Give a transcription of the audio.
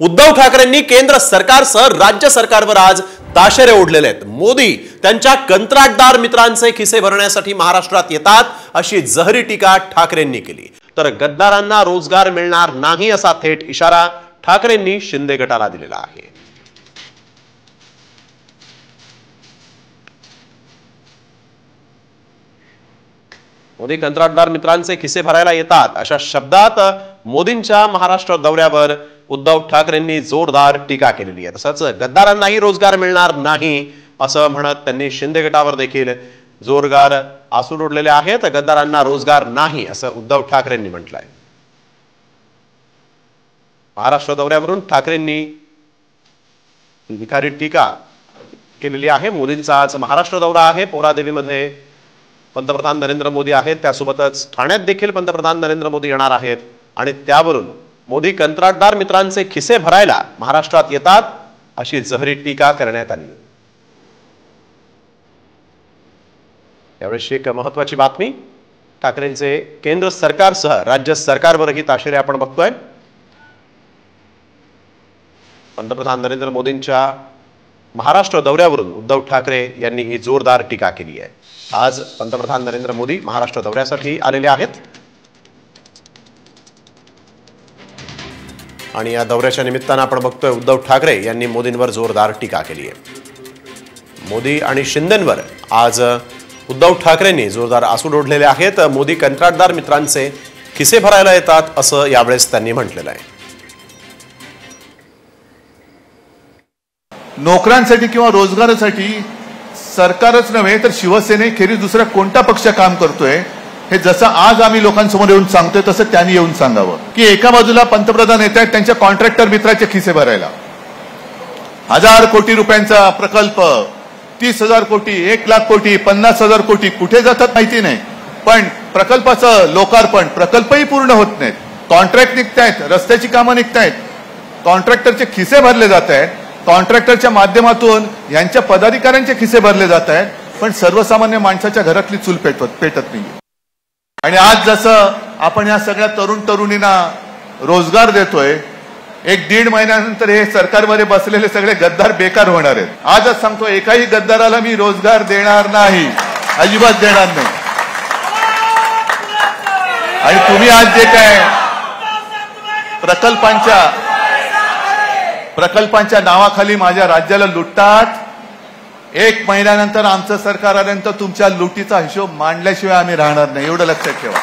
उद्धव ठाकरेंनी केंद्र सरकारसह राज्य सरकारवर आज ताशेरे ओढलेले आहेत। मोदी त्यांच्या कंत्राटदार मित्रांचे खिसे भरण्यासाठी महाराष्ट्रात येतात अशी जहरी टीका ठाकरेंनी केली। तर गद्दारांना रोजगार मिळणार नाही असा थेट इशारा ठाकरेंनी शिंदे गटाला दिलेला आहे। मोदी कंत्राटदार मित्रांचे खिसे भरायला येतात अशा शब्दात मोदींच्या महाराष्ट्र दौऱ्यावर उद्धव ठाकरेंनी जोरदार टीका केलेली आहे। तसंच गद्दारांनाही रोजगार मिळणार नाही असं म्हणत त्यांनी शिंदे गटावर देखील जोरदार आसूड ओढलेले आहेत। गद्दारांना रोजगार नाही असं उद्धव ठाकरेंनी म्हटलंय। महाराष्ट्र दौऱ्यावरून ठाकरेंनी निखारी टीका केलेली आहे। मोदींचा आज महाराष्ट्र दौरा आहे। पोरादेवीमध्ये पंतप्रधान नरेंद्र मोदी आहेत, त्यासोबतच ठाण्यात देखील पंतप्रधान नरेंद्र मोदी येणार आहेत आणि त्यावरून मोदी कंत्राटदार मित्रांचे खिसे भरायला महाराष्ट्रात येतात अशी जहरी टीका करण्यात आली। यावेळी एक महत्त्वाची बातमी, ठाकरेंचे केंद्र सरकारसह राज्य सरकारवरही ताशेरे आपण बघतोय। पंतप्रधान नरेंद्र मोदींच्या महाराष्ट्र दौऱ्यावरून उद्धव ठाकरे यांनी ही जोरदार टीका केली आहे। आज पंतप्रधान नरेंद्र मोदी महाराष्ट्र दौऱ्यासाठी आलेले आहेत आणि या दौऱ्याच्या निमित्तानं आपण बघतोय उद्धव ठाकरे यांनी मोदींवर जोरदार टीका केली आहे। मोदी आणि शिंदेंवर आज उद्धव ठाकरेंनी जोरदार आसूड ओढलेले आहेत। मोदी कंत्राटदार मित्रांचे खिसे भरायला येतात असं यावेळेस त्यांनी म्हटलेलं आहे। नोकरांसाठी किंवा रोजगारासाठी सरकारच नव्हे तर शिवसेनेखेरीज दुसरा कोणता पक्ष काम करतोय हे जसं आज आम्ही लोकांसमोर येऊन सांगतोय तसं त्यांनी येऊन सांगावं की एका बाजूला पंतप्रधान येत आहेत त्यांच्या कॉन्ट्रॅक्टर मित्राचे खिसे भरायला, 1000 कोटी रुपयांचा प्रकल्प, 30,000 कोटी, 1,00,000 कोटी, 50,000 कोटी कुठे जातात माहिती नाही, पण प्रकल्पाचं लोकार्पण, प्रकल्पही पूर्ण होत नाहीत, कॉन्ट्रॅक्ट निघतायत, रस्त्याची कामं निघतायत, कॉन्ट्रॅक्टरचे खिसे भरले जात आहेत, कॉन्ट्रॅक्टरच्या माध्यमातून यांच्या पदाधिकाऱ्यांचे खिसे भरले जात आहेत, पण सर्वसामान्य माणसाच्या घरातली चूल पेटत नाही। आणि आज जसं आपण या सगळ्या तरुण तरुणींना रोजगार देतोय, 1-1.5 महिन्यानंतर हे सरकारमध्ये बसलेले सगळे गद्दार बेकार होणार आहेत। आजच सांगतो, एकाही गद्दाराला मी रोजगार देणार नाही, अजिबात देणार नाही। आणि तुम्ही आज जे काय प्रकल्पांच्या नावाखाली माझ्या राज्याला लुटतात, 1 महिन्यानंतर आमचं सरकार आल्यानंतर तुमच्या लुटीचा हिशोब मांडल्याशिवाय आम्ही राहणार नाही, एवढं लक्षात ठेवा।